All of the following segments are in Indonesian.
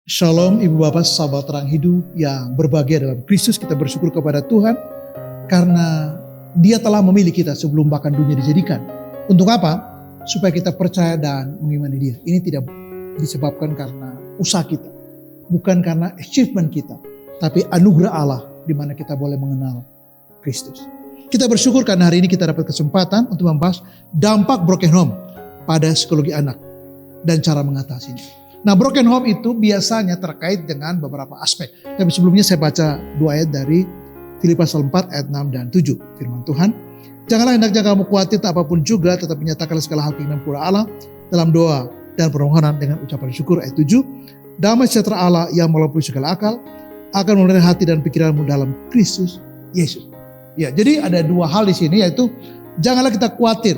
Shalom Ibu Bapak sahabat terang hidup yang berbahagia dalam Kristus. Kita bersyukur kepada Tuhan karena Dia telah memilih kita sebelum bahkan dunia dijadikan. Untuk apa? Supaya kita percaya dan mengimani Dia. Ini tidak disebabkan karena usaha kita, bukan karena achievement kita, tapi anugerah Allah di mana kita boleh mengenal Kristus. Kita bersyukur karena hari ini kita dapat kesempatan untuk membahas dampak broken home pada psikologi anak dan cara mengatasinya. Nah, broken home itu biasanya terkait dengan beberapa aspek. Tapi sebelumnya saya baca 2 ayat dari Filipi pasal 4 ayat 6 dan 7. Firman Tuhan, "Janganlah hendaknya kamu khawatir tak apapun juga, tetapi nyatakanlah segala hal keinginan pura Allah dalam doa dan permohonan dengan ucapan syukur." Ayat 7, "Damai sejahtera Allah yang melampaui segala akal akan memelihara hati dan pikiranmu dalam Kristus Yesus." Ya, jadi ada 2 hal di sini, yaitu janganlah kita khawatir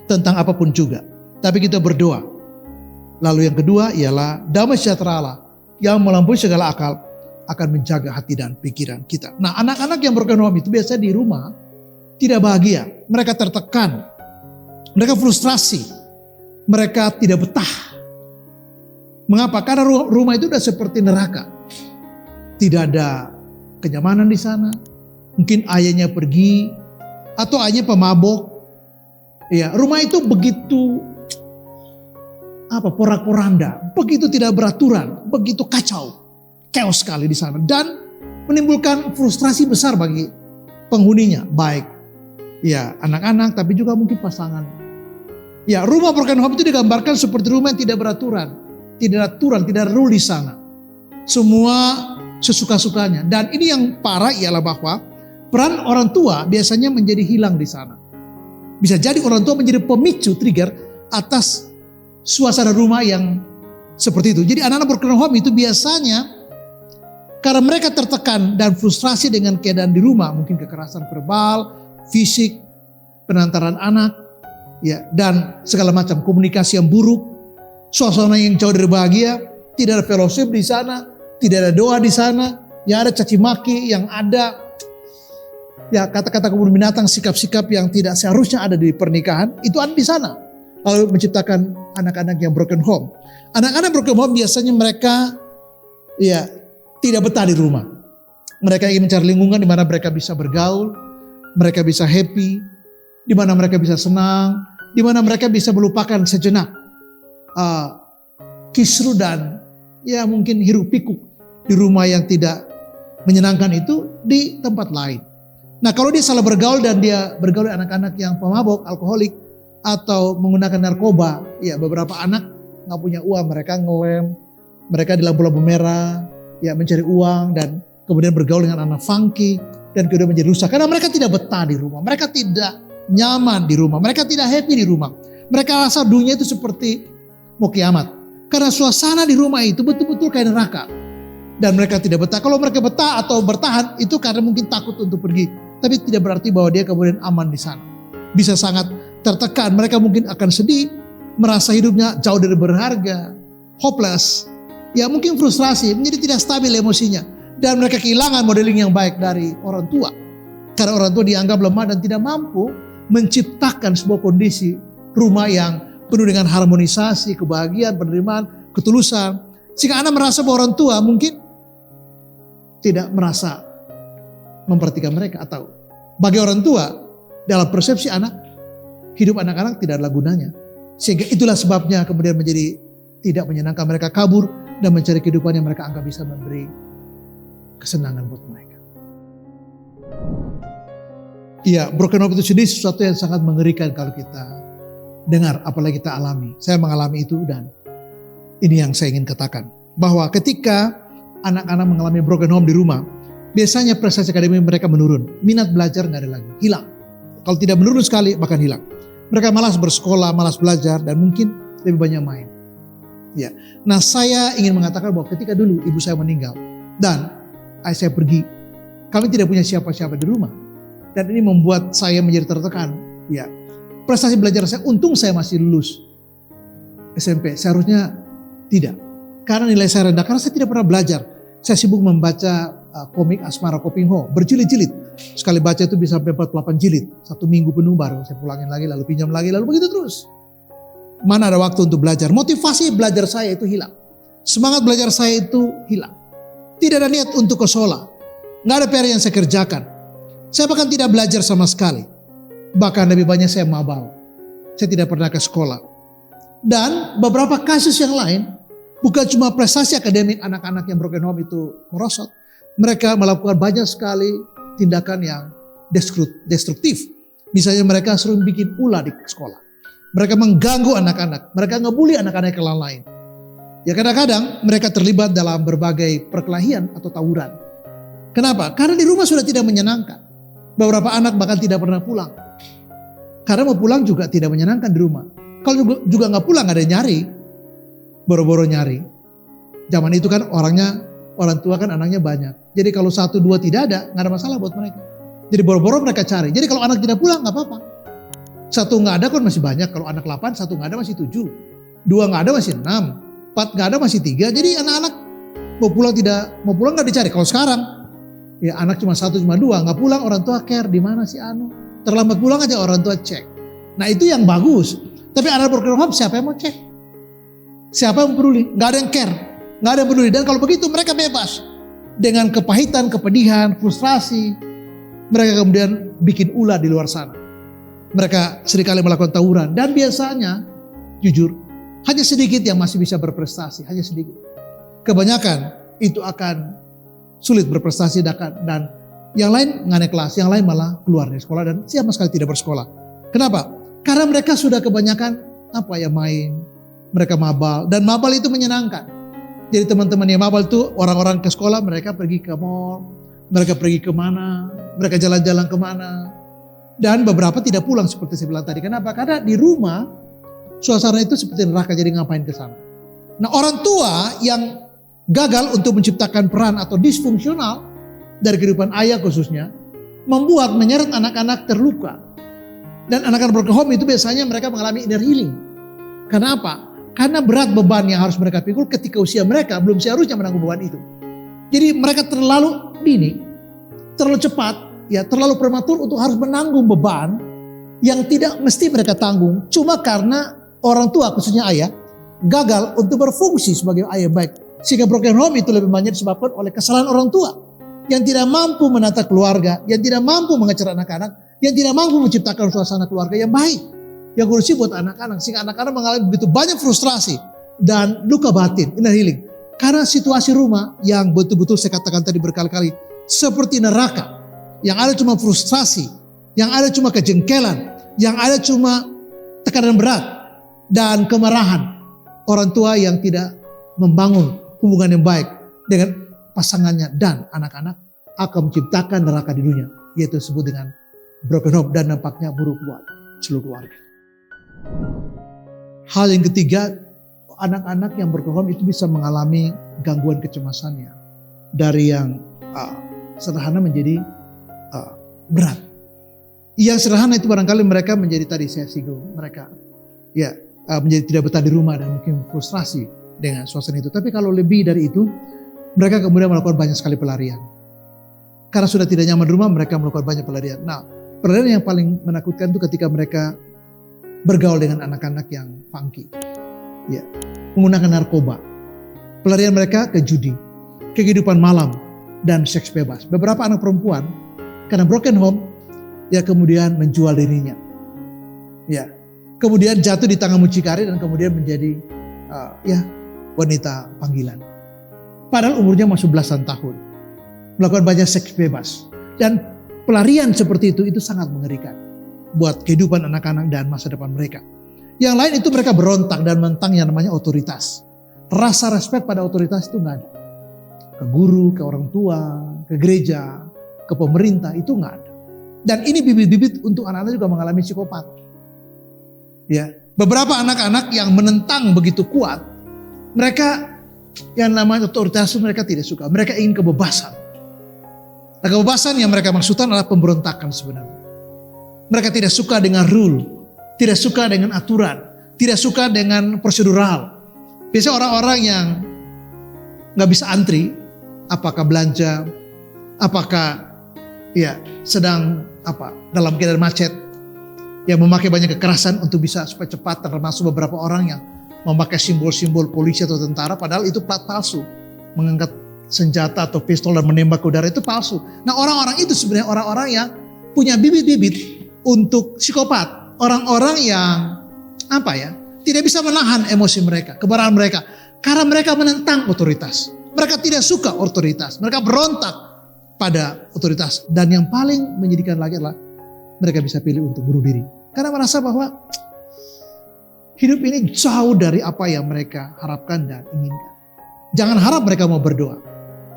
tentang apapun juga, tapi kita berdoa. Lalu yang kedua ialah damai sejahtera Allah yang melampaui segala akal akan menjaga hati dan pikiran kita. Nah, anak-anak yang broken home itu biasa di rumah tidak bahagia. Mereka tertekan, mereka frustrasi, mereka tidak betah. Mengapa? Karena rumah itu sudah seperti neraka. Tidak ada kenyamanan di sana. Mungkin ayahnya pergi atau ayahnya pemabok. Ya, rumah itu begitu porak-poranda, begitu tidak beraturan, begitu kacau, chaos sekali di sana, dan menimbulkan frustrasi besar bagi penghuninya, baik ya anak-anak tapi juga mungkin pasangan. Ya, rumah broken home itu digambarkan seperti rumah yang tidak beraturan, tidak rule di sana. Semua sesuka-sukanya, dan ini yang parah ialah bahwa peran orang tua biasanya menjadi hilang di sana. Bisa jadi orang tua menjadi pemicu trigger atas suasana rumah yang seperti itu. Jadi anak-anak broken home itu biasanya karena mereka tertekan dan frustrasi dengan keadaan di rumah, mungkin kekerasan verbal, fisik, penantaran anak, ya, dan segala macam komunikasi yang buruk, suasana yang jauh dari bahagia, tidak ada fellowship di sana, tidak ada doa di sana, yang ada caci maki, yang ada ya kata-kata kebun binatang, sikap-sikap yang tidak seharusnya ada di pernikahan, itu ada di sana. Lalu menciptakan anak-anak yang broken home. Anak-anak broken home biasanya mereka ya tidak betah di rumah. Mereka ingin mencari lingkungan di mana mereka bisa bergaul, mereka bisa happy, di mana mereka bisa senang, di mana mereka bisa melupakan sejenak kisru dan ya mungkin hiruk pikuk di rumah yang tidak menyenangkan itu di tempat lain. Nah, kalau dia salah bergaul dan dia bergaul dengan anak-anak yang pemabok, alkoholik, atau menggunakan narkoba, ya beberapa anak nggak punya uang, mereka ngelem, mereka di lampu-lampu merah, ya mencari uang dan kemudian bergaul dengan anak funky dan kemudian menjadi rusak karena mereka tidak betah di rumah, mereka tidak nyaman di rumah, mereka tidak happy di rumah, mereka rasa dunia itu seperti mau kiamat karena suasana di rumah itu betul-betul kayak neraka dan mereka tidak betah. Kalau mereka betah atau bertahan itu karena mungkin takut untuk pergi, tapi tidak berarti bahwa dia kemudian aman di sana. Bisa sangat tertekan, mereka mungkin akan sedih, merasa hidupnya jauh dari berharga, hopeless, ya mungkin frustrasi, menjadi tidak stabil emosinya. Dan mereka kehilangan modeling yang baik dari orang tua. Karena orang tua dianggap lemah dan tidak mampu menciptakan sebuah kondisi rumah yang penuh dengan harmonisasi, kebahagiaan, penerimaan, ketulusan. Sehingga anak merasa bahwa orang tua mungkin tidak merasa memperhatikan mereka. Atau bagi orang tua, dalam persepsi anak, hidup anak-anak tidak ada gunanya. Sehingga itulah sebabnya kemudian menjadi tidak menyenangkan, mereka kabur dan mencari kehidupan yang mereka anggap bisa memberi kesenangan buat mereka. Iya, broken home itu sendiri sesuatu yang sangat mengerikan kalau kita dengar, apalagi kita alami. Saya mengalami itu dan ini yang saya ingin katakan. Bahwa ketika anak-anak mengalami broken home di rumah, biasanya prestasi akademik mereka menurun. Minat belajar nggak ada lagi, hilang. Kalau tidak menurun sekali, bahkan hilang. Mereka malas bersekolah, malas belajar, dan mungkin lebih banyak main. Ya, nah saya ingin mengatakan bahwa ketika dulu ibu saya meninggal dan ayah saya pergi, kami tidak punya siapa-siapa di rumah, dan ini membuat saya menjadi tertekan. Ya, prestasi belajar saya, untung saya masih lulus SMP, seharusnya tidak, karena nilai saya rendah, karena saya tidak pernah belajar. Saya sibuk membaca komik Asmara Kopingho, berjilid-jilid. Sekali baca itu bisa sampai 48 jilid. 1 minggu penuh baru saya pulangin lagi, lalu pinjam lagi, lalu begitu terus. Mana ada waktu untuk belajar. Motivasi belajar saya itu hilang. Semangat belajar saya itu hilang. Tidak ada niat untuk ke sekolah. Nggak ada PR yang saya kerjakan. Saya bahkan tidak belajar sama sekali. Bahkan lebih banyak saya mabal. Saya tidak pernah ke sekolah. Dan beberapa kasus yang lain, bukan cuma prestasi akademik anak-anak yang broken home itu merosot. Mereka melakukan banyak sekali tindakan yang destruktif. Misalnya mereka sering bikin ulah di sekolah. Mereka mengganggu anak-anak. Mereka ngebully anak-anak yang lain. Ya kadang-kadang mereka terlibat dalam berbagai perkelahian atau tawuran. Kenapa? Karena di rumah sudah tidak menyenangkan. Beberapa anak bahkan tidak pernah pulang. Karena mau pulang juga tidak menyenangkan di rumah. Kalau juga nggak pulang ada yang nyari. Boro-boro nyari. Zaman itu kan orang tua kan anaknya banyak. Jadi kalau 1, 2 tidak ada, nggak ada masalah buat mereka. Jadi boro-boro mereka cari. Jadi kalau anak tidak pulang nggak apa-apa. 1 nggak ada kan masih banyak. Kalau anak 8, 1 nggak ada masih 7. 2 nggak ada masih 6. 4 nggak ada masih 3. Jadi anak-anak mau pulang nggak dicari. Kalau sekarang ya anak cuma 1 cuma 2 nggak pulang, orang tua care di mana si Anu. Terlambat pulang aja orang tua cek. Nah itu yang bagus. Tapi anak broken home siapa yang mau cek? Siapa yang peduli? Nggak ada yang care, nggak ada yang peduli. Dan kalau begitu mereka bebas dengan kepahitan, kepedihan, frustrasi. Mereka kemudian bikin ulah di luar sana. Mereka seringkali melakukan tawuran dan biasanya jujur hanya sedikit yang masih bisa berprestasi, hanya sedikit. Kebanyakan itu akan sulit berprestasi dan yang lain nggak naik kelas, yang lain malah keluar dari sekolah dan sama sekali tidak bersekolah. Kenapa? Karena mereka sudah kebanyakan main, mereka mabal dan mabal itu menyenangkan. Jadi teman-teman yang mabal itu orang-orang ke sekolah, mereka pergi ke mall, mereka pergi kemana, mereka jalan-jalan kemana. Dan beberapa tidak pulang seperti saya bilang tadi. Kenapa? Karena di rumah suasana itu seperti neraka, jadi ngapain ke sana. Nah orang tua yang gagal untuk menciptakan peran atau disfungsional dari kehidupan ayah khususnya, menyeret anak-anak terluka. Dan anak-anak broken home itu biasanya mereka mengalami inner healing. Karena apa? Karena berat beban yang harus mereka pikul ketika usia mereka belum seharusnya menanggung beban itu. Jadi mereka terlalu dini, terlalu cepat, terlalu prematur untuk harus menanggung beban yang tidak mesti mereka tanggung. Cuma karena orang tua khususnya ayah gagal untuk berfungsi sebagai ayah baik. Sehingga broken home itu lebih banyak disebabkan oleh kesalahan orang tua yang tidak mampu menata keluarga, yang tidak mampu mengejar anak-anak, yang tidak mampu menciptakan suasana keluarga yang baik, yang kondusif buat anak-anak. Sehingga anak-anak mengalami begitu banyak frustrasi dan luka batin, inner healing. Karena situasi rumah yang betul-betul saya katakan tadi berkali-kali seperti neraka. Yang ada cuma frustrasi, yang ada cuma kejengkelan, yang ada cuma tekanan berat dan kemarahan. Orang tua yang tidak membangun hubungan yang baik dengan pasangannya dan anak-anak akan menciptakan neraka di dunia. Yaitu disebut dengan broken home dan nampaknya buruk buat seluruh keluarga. Hal yang ketiga, anak-anak yang broken home itu bisa mengalami gangguan kecemasannya. Dari yang sederhana menjadi berat. Yang sederhana itu barangkali mereka menjadi tadi saya singgung. Mereka menjadi tidak betah di rumah dan mungkin frustrasi dengan suasana itu. Tapi kalau lebih dari itu, mereka kemudian melakukan banyak sekali pelarian. Karena sudah tidak nyaman di rumah, mereka melakukan banyak pelarian. Nah, pelarian yang paling menakutkan itu ketika mereka bergaul dengan anak-anak yang funky. Menggunakan narkoba. Pelarian mereka ke judi, kehidupan malam, dan seks bebas. Beberapa anak perempuan, karena broken home, kemudian menjual dirinya. Kemudian jatuh di tangan mucikari dan kemudian menjadi wanita panggilan. Padahal umurnya masih belasan tahun. Melakukan banyak seks bebas. Dan pelarian seperti itu sangat mengerikan. Buat kehidupan anak-anak dan masa depan mereka. Yang lain itu mereka berontak dan mentang yang namanya otoritas. Rasa respect pada otoritas itu gak ada. Ke guru, ke orang tua, ke gereja, ke pemerintah itu gak ada. Dan ini bibit-bibit untuk anak-anak juga mengalami psikopat. Beberapa anak-anak yang menentang begitu kuat, mereka yang namanya otoritas itu mereka tidak suka. Mereka ingin kebebasan. Nah, kebebasan yang mereka maksudkan adalah pemberontakan sebenarnya. Mereka tidak suka dengan rule, tidak suka dengan aturan, tidak suka dengan prosedural. Biasanya orang-orang yang gak bisa antri, apakah belanja, apakah sedang dalam keadaan macet, yang memakai banyak kekerasan untuk bisa supaya cepat, termasuk beberapa orang yang memakai simbol-simbol polisi atau tentara, padahal itu plat palsu. Mengangkat senjata atau pistol dan menembak ke udara itu palsu. Nah, orang-orang itu sebenarnya orang-orang yang punya bibit-bibit untuk psikopat. Orang-orang yang tidak bisa menahan emosi mereka, kemarahan mereka. Karena mereka menentang otoritas. Mereka tidak suka otoritas. Mereka berontak pada otoritas. Dan yang paling menyedihkan lagi adalah mereka bisa pilih untuk bunuh diri. Karena merasa bahwa hidup ini jauh dari apa yang mereka harapkan dan inginkan. Jangan harap mereka mau berdoa.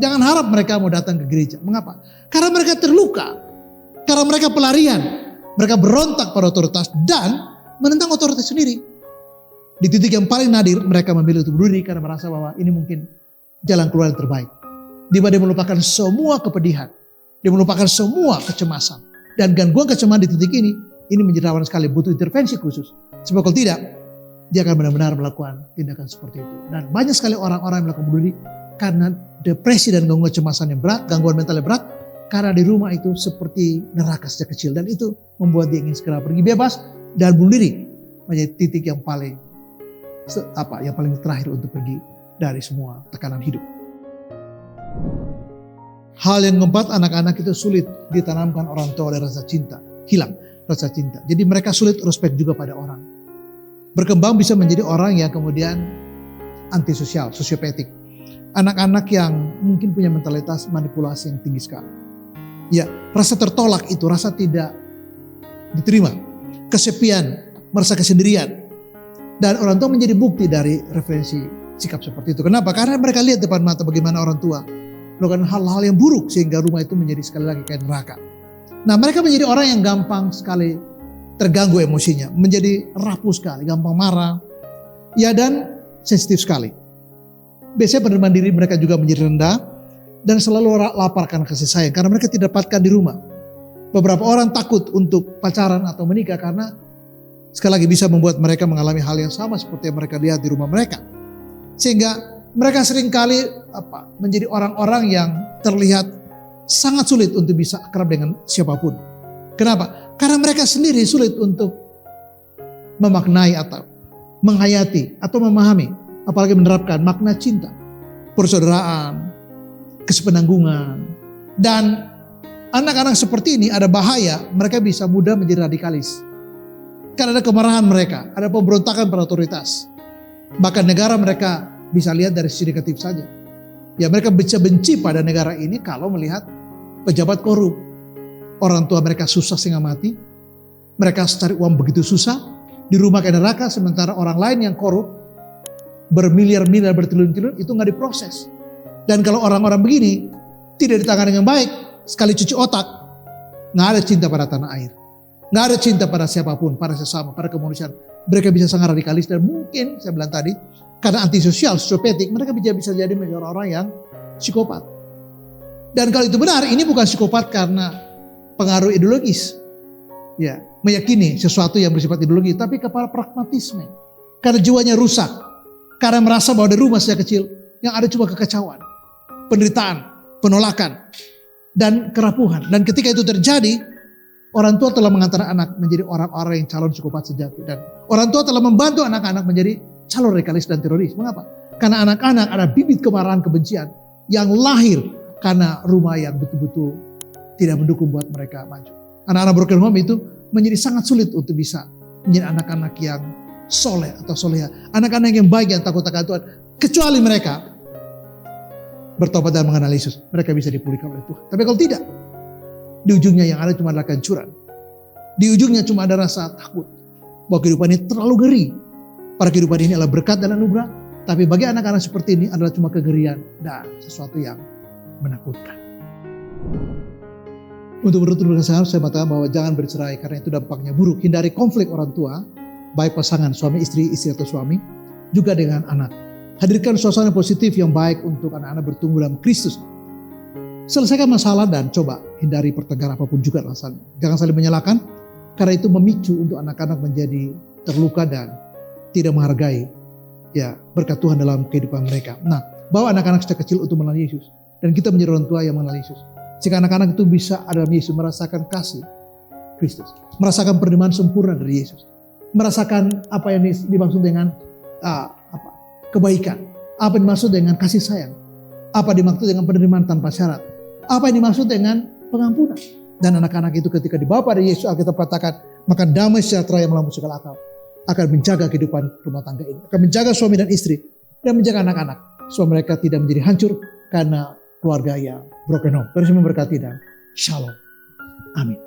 Jangan harap mereka mau datang ke gereja. Mengapa? Karena mereka terluka. Karena mereka pelarian. Mereka berontak pada otoritas dan menentang otoritas sendiri. Di titik yang paling nadir mereka memilih untuk bunuh diri karena merasa bahwa ini mungkin jalan keluar yang terbaik. Di mana dia melupakan semua kepedihan. Dia melupakan semua kecemasan. Dan gangguan kecemasan di titik ini menjadi rawan sekali, butuh intervensi khusus. Sebab kalau tidak, dia akan benar-benar melakukan tindakan seperti itu. Dan banyak sekali orang-orang yang melakukan bunuh diri karena depresi dan gangguan kecemasan yang berat, gangguan mental yang berat. Karena di rumah itu seperti neraka sejak kecil. Dan itu membuat dia ingin segera pergi bebas dan bunuh diri. Menjadi titik yang paling terakhir untuk pergi dari semua tekanan hidup. Hal yang keempat, anak-anak itu sulit ditanamkan orang tua oleh rasa cinta. Hilang rasa cinta. Jadi mereka sulit respect juga pada orang. Berkembang bisa menjadi orang yang kemudian antisosial, sosiopatik. Anak-anak yang mungkin punya mentalitas manipulasi yang tinggi sekali. Ya, rasa tertolak itu, rasa tidak diterima. Kesepian, merasa kesendirian. Dan orang tua menjadi bukti dari referensi sikap seperti itu. Kenapa? Karena mereka lihat depan mata bagaimana orang tua melakukan hal-hal yang buruk sehingga rumah itu menjadi sekali lagi kayak neraka. Nah, mereka menjadi orang yang gampang sekali terganggu emosinya, menjadi rapuh sekali, gampang marah, ya dan sensitif sekali. Biasanya penerimaan diri mereka juga menjadi rendah dan selalu lapar karena kasih sayang karena mereka tidak dapatkan di rumah. Beberapa orang takut untuk pacaran atau menikah karena sekali lagi bisa membuat mereka mengalami hal yang sama seperti yang mereka lihat di rumah mereka. Sehingga mereka seringkali menjadi orang-orang yang terlihat sangat sulit untuk bisa akrab dengan siapapun. Kenapa? Karena mereka sendiri sulit untuk memaknai atau menghayati atau memahami, apalagi menerapkan makna cinta, persaudaraan, kesepenanggungan. Dan anak-anak seperti ini ada bahaya, mereka bisa mudah menjadi radikalis. Karena ada kemarahan mereka, ada pemberontakan pada otoritas. Bahkan negara mereka bisa lihat dari sisi negatif saja. Ya, mereka bisa benci pada negara ini kalau melihat pejabat korup. Orang tua mereka susah sehingga mati. Mereka cari uang begitu susah. Di rumah kayak neraka, sementara orang lain yang korup bermiliar-miliar, bertriliun-triliun itu nggak diproses. Dan kalau orang-orang begini tidak ditangani dengan baik, sekali cuci otak, nggak ada cinta pada tanah air. Nggak ada cinta pada siapapun, pada sesama, pada kemanusiaan. Mereka bisa sangat radikalis dan mungkin saya bilang tadi karena antisosial, sosiopatik, mereka bisa jadi menjadi orang-orang yang psikopat. Dan kalau itu benar, ini bukan psikopat karena pengaruh ideologis, ya meyakini sesuatu yang bersifat ideologi, tapi kepada pragmatisme. Karena jiwanya rusak, karena merasa bahwa di rumah sejak kecil yang ada cuma kekacauan, penderitaan, penolakan, dan kerapuhan. Dan ketika itu terjadi, orang tua telah mengantar anak menjadi orang-orang yang calon psikopat sejati. Dan orang tua telah membantu anak-anak menjadi calon radikalis dan teroris. Mengapa? Karena anak-anak ada bibit kemarahan, kebencian yang lahir karena rumah yang betul-betul tidak mendukung buat mereka maju. Anak-anak broken home itu menjadi sangat sulit untuk bisa menjadi anak-anak yang soleh atau soleha. Anak-anak yang baik yang takut akan Tuhan. Kecuali mereka bertobat dan mengenal Yesus. Mereka bisa dipulihkan oleh Tuhan. Tapi kalau tidak, di ujungnya yang ada cuma adalah kehancuran. Di ujungnya cuma ada rasa takut. Bahwa kehidupan ini terlalu ngeri. Para kehidupan ini adalah berkat dan anugerah. Tapi bagi anak-anak seperti ini adalah cuma kegerian dan sesuatu yang menakutkan. Untuk menutup dengan saya mengatakan bahwa jangan bercerai karena itu dampaknya buruk. Hindari konflik orang tua, baik pasangan suami istri, istri atau suami, juga dengan anak. Hadirkan suasana positif yang baik untuk anak-anak bertumbuh dalam Kristus. Selesaikan masalah dan coba hindari pertengkaran apapun juga alasannya. Jangan saling menyalahkan karena itu memicu untuk anak-anak menjadi terluka dan tidak menghargai berkat Tuhan dalam kehidupan mereka. Nah, bawa anak-anak sejak kecil untuk mengenal Yesus dan kita menjadi orang tua yang mengenal Yesus. Jika anak-anak itu bisa ada dalam Yesus, merasakan kasih Kristus, merasakan penerimaan sempurna dari Yesus, merasakan apa yang dimaksud dengan kebaikan? Apa yang dimaksud dengan kasih sayang? Apa dimaksud dengan penerimaan tanpa syarat? Apa yang dimaksud dengan pengampunan? Dan anak-anak itu ketika dibawa pada Yesus, Alkitab katakan, maka damai sejahtera yang melampaui segala akal akan menjaga kehidupan rumah tangga ini. Akan menjaga suami dan istri dan menjaga anak-anak. Supaya mereka tidak menjadi hancur karena keluarga yang broken home. Terus memberkati dan shalom. Amin.